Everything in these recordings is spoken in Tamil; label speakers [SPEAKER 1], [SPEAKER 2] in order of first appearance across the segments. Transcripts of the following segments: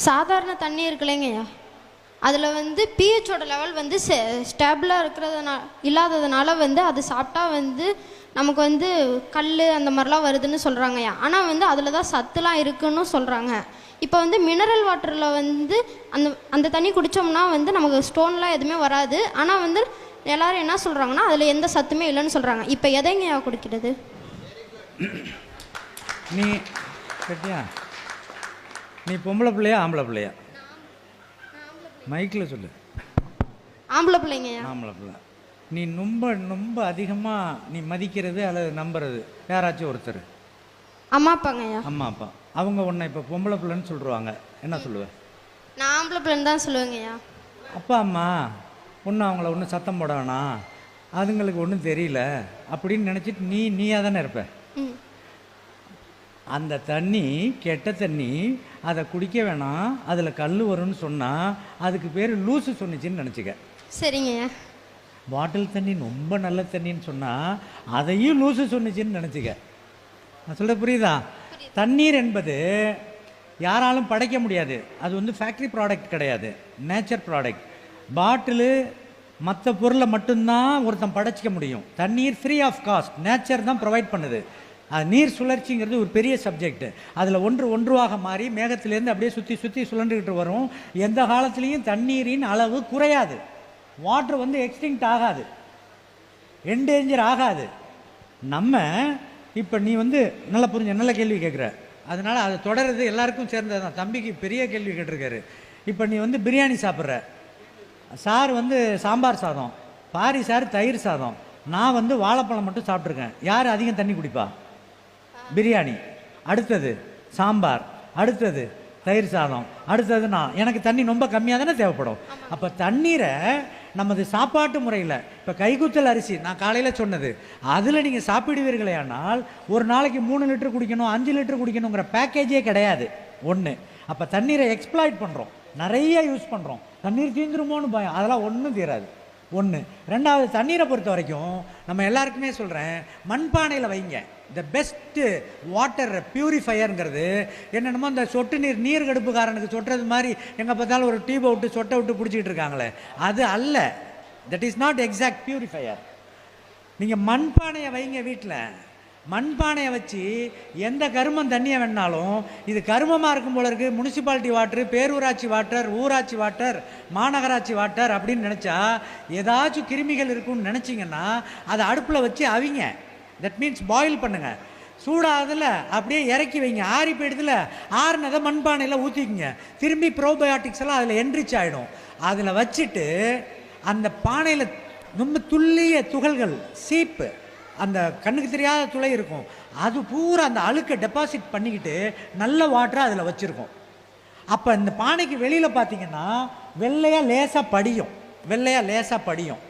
[SPEAKER 1] சாதாரண தண்ணி இருக்குல்லைங்கய்யா, அதில் வந்து பிஹெச்சோட லெவல் வந்து ஸ்டேபிளாக இல்லாததுனால வந்து அது சாப்பிட்டா வந்து நமக்கு வந்து கல் அந்த மாதிரிலாம் வருதுன்னு சொல்கிறாங்கய்யா. ஆனால் வந்து அதில் தான் சத்துலாம் இருக்குன்னு சொல்கிறாங்க. இப்போ வந்து மினரல் வாட்டரில் வந்து அந்த தண்ணி குடித்தோம்னா வந்து நமக்கு ஸ்டோன்லாம் எதுவுமே வராது. ஆனால் வந்து எல்லோரும் என்ன சொல்கிறாங்கன்னா அதில் எந்த சத்துமே இல்லைன்னு சொல்கிறாங்க. இப்போ எதைங்கய்யா குடிக்கிறது?
[SPEAKER 2] நீ கேட்டியா? நீ பொம்பளை பிள்ளையா ஆம்பளை பிள்ளையா? மைக்கில் சொல்லு.
[SPEAKER 1] ஆம்பளை பிள்ளைங்கய்யா.
[SPEAKER 2] ஆம்பளை பிள்ளை. நீ ரொம்ப ரொம்ப அதிகமாக நீ மதிக்கிறது அல்லது நம்புறது யாராச்சும் ஒருத்தர்?
[SPEAKER 1] அம்மா அப்பாங்கய்யா.
[SPEAKER 2] அம்மா அப்பா. அவங்க உன்னை இப்போ பொம்பளை பிள்ளைன்னு சொல்லுவாங்க, என்ன சொல்லுவேன்?
[SPEAKER 1] நான் ஆம்பளை பிள்ளைன்னு தான் சொல்லுவேங்கய்யா.
[SPEAKER 2] அப்பா அம்மா ஒன்றும் அவங்கள ஒன்றும் சத்தம் போட வேணாம், அதுங்களுக்கு ஒன்றும் தெரியல அப்படின்னு நினச்சிட்டு நீயாக தானே இருப்ப. அந்த தண்ணி கெட்ட தண்ணி, அதை குடிக்க வேணாம், அதில் கல் வரும்னு சொன்னால் அதுக்கு பேர் லூசு சொன்னிச்சின்னு நினச்சிக்க.
[SPEAKER 1] சரிங்கய்யா.
[SPEAKER 2] பாட்டில் தண்ணி ரொம்ப நல்ல தண்ணின்னு சொன்னால் அதையும் லூசு சொன்னிச்சின்னு நினச்சிக்க. நான் சொல்ல புரியுதா? தண்ணீர் என்பது யாராலும் படைக்க முடியாது, அது வந்து ஃபேக்ட்ரி ப்ராடக்ட் கிடையாது, நேச்சர் ப்ராடக்ட். பாட்டிலு மற்ற பொருளை மட்டும்தான் ஒருத்தன் படைச்சிக்க முடியும். தண்ணீர் ஃப்ரீ ஆஃப் காஸ்ட், நேச்சர் தான் ப்ரொவைட் பண்ணுது. அது நீர் சுழற்சிங்கிறது ஒரு பெரிய சப்ஜெக்ட். அதில் ஒன்றுவாக மாறி மேகத்திலேருந்து அப்படியே சுற்றி சுற்றி சுழண்டுக்கிட்டு வரும். எந்த காலத்துலேயும் தண்ணீரின் அளவு குறையாது. வாட்டர் வந்து எக்ஸ்டிங்க்ட் ஆகாது, என்டேஞ்சர் ஆகாது. நம்ம இப்போ நீ வந்து நல்லா புரிஞ்ச நல்ல கேள்வி கேட்குற, அதனால் அதை தொடர்றது எல்லாருக்கும் சேர்ந்தது தான். தம்பிக்கு பெரிய கேள்வி கேட்டிருக்காரு. இப்போ நீ வந்து பிரியாணி சாப்பிட்ற, சார் வந்து சாம்பார் சாதம், பாரி சார் தயிர் சாதம், நான் வந்து வாழைப்பழம் மட்டும் சாப்பிட்ருக்கேன். யார் அதிகம் தண்ணி குடிப்பா? பிரியாணி, அடுத்தது சாம்பார், அடுத்தது தயிர் சாதம், அடுத்தது நான். எனக்கு தண்ணி ரொம்ப கம்மியாக தானே தேவைப்படும். அப்போ தண்ணீரை நமது சாப்பாட்டு முறையில், இப்போ கைக்குத்தல் அரிசி நான் காலையில் சொன்னது, அதில் நீங்கள் சாப்பிடுவீர்களே ஆனால் ஒரு நாளைக்கு 3 லிட்டர் குடிக்கணும், 5 லிட்டர் குடிக்கணுங்கிற பேக்கேஜே கிடையாது. ஒன்று. அப்போ தண்ணீரை எக்ஸ்ப்ளாய்ட் பண்ணுறோம், நிறைய யூஸ் பண்ணுறோம். தண்ணீர் தீந்துருமோன்னு பயம், அதெல்லாம் ஒன்றும் தீராது. ஒன்று. ரெண்டாவது, தண்ணீரை பொறுத்த வரைக்கும் நம்ம எல்லாருக்குமே சொல்கிறேன், மண்பானையில் வைங்க. த பெஸ்ட்டு வாட்டர் பியூரிஃபையருங்கிறது என்னென்னமோ இந்த சொட்டு நீர் கடுப்புக்காரனுக்கு சொட்டுறது மாதிரி எங்கே பார்த்தாலும் ஒரு டியூபை விட்டு சொட்டை விட்டு பிடிச்சிக்கிட்டு இருக்காங்களே, அது அல்ல. That is not exact purifier. நீங்கள் மண்பானையை வைங்க வீட்டில். மண்பானையை வச்சு எந்த கருமம் தண்ணியை வேணாலும், இது கருமமாக இருக்கும் போல இருக்குது, முனிசிபாலிட்டி வாட்டர், பேரூராட்சி வாட்டர், ஊராட்சி வாட்டர், மாநகராட்சி வாட்டர் அப்படின்னு நினச்சா ஏதாச்சும் கிருமிகள் இருக்குன்னு நினச்சிங்கன்னா அதை அடுப்பில் வச்சு அவிங்க. தட் மீன்ஸ் பாயில் பண்ணுங்கள். சூடாகதில் அப்படியே இறக்கி வைங்க. ஆறி போயிடுதில் ஆறுனதை மண்பானையில் ஊற்றிக்கிங்க. திரும்பி ப்ரோபயோட்டிக்ஸ் எல்லாம் அதில் என்ரிச் ஆகிடும். அதில் வச்சுட்டு அந்த பானையில் ரொம்ப துல்லிய துகள்கள், சீப்பு, அந்த கண்ணுக்கு தெரியாத துளை இருக்கும், அது பூரா அந்த அழுக்கை டெபாசிட் பண்ணிக்கிட்டு நல்ல வாட்டரை அதில் வச்சுருக்கோம். அப்போ இந்த பானைக்கு வெளியில் பார்த்தீங்கன்னா வெள்ளையாக லேசாக படியும்.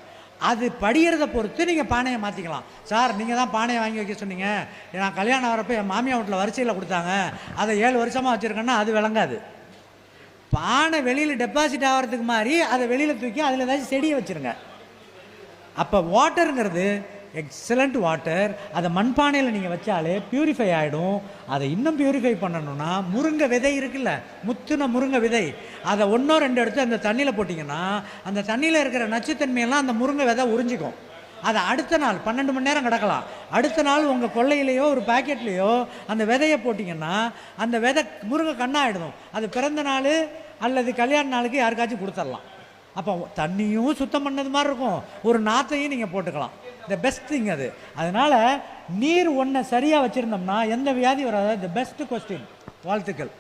[SPEAKER 2] அது படிகிறத பொறுத்து நீங்கள் பானையை மாற்றிக்கலாம். சார் நீங்கள் தான் பானையை வாங்கி வைக்க சொன்னீங்க, நான் கல்யாணம் வரப்போ என் மாமியார் வீட்டில் வரிசையில் கொடுத்தாங்க, அதை 7 வருஷமாக வச்சுருக்கேன்னா அது விளங்காது. பானை வெளியில் டெபாசிட் ஆகிறதுக்கு மாதிரி அதை வெளியில் தூக்கி அதில் ஏதாச்சும் செடியை வச்சுருங்க. அப்போ வாட்டருங்கிறது எக்ஸலண்ட் வாட்டர். அதை மண்பானையில் நீங்கள் வச்சாலே பியூரிஃபை ஆகிடும். அதை இன்னும் பியூரிஃபை பண்ணணும்னா முருங்கை விதை இருக்குல்ல, முத்துன முருங்கை விதை, அதை 1-2 எடுத்து அந்த தண்ணியில் போட்டிங்கன்னா அந்த தண்ணியில் இருக்கிற நச்சுத்தன்மையெல்லாம் அந்த முருங்கை விதை உறிஞ்சிக்கும். அதை அடுத்த நாள் 12 மணி நேரம் கிடக்கலாம், அடுத்த நாள் உங்கள் கொள்ளையிலையோ ஒரு பேக்கெட்லேயோ அந்த விதையை போட்டிங்கன்னா அந்த விதை முருங்கை கண்ணாகிடும். அது பிறந்த நாள் அல்லது கல்யாண நாளுக்கு யாருக்காச்சும் கொடுத்துடலாம். அப்போ தண்ணியும் சுத்தம் பண்ணது மாதிரி இருக்கும், ஒரு நாற்றையும் நீங்கள் போட்டுக்கலாம். த பெஸ்ட் திங் அது. அதனால் நீர் ஒன்றை சரியாக வச்சுருந்தோம்னா எந்த வியாதி வராது. The best question. வாழ்த்துக்கள்.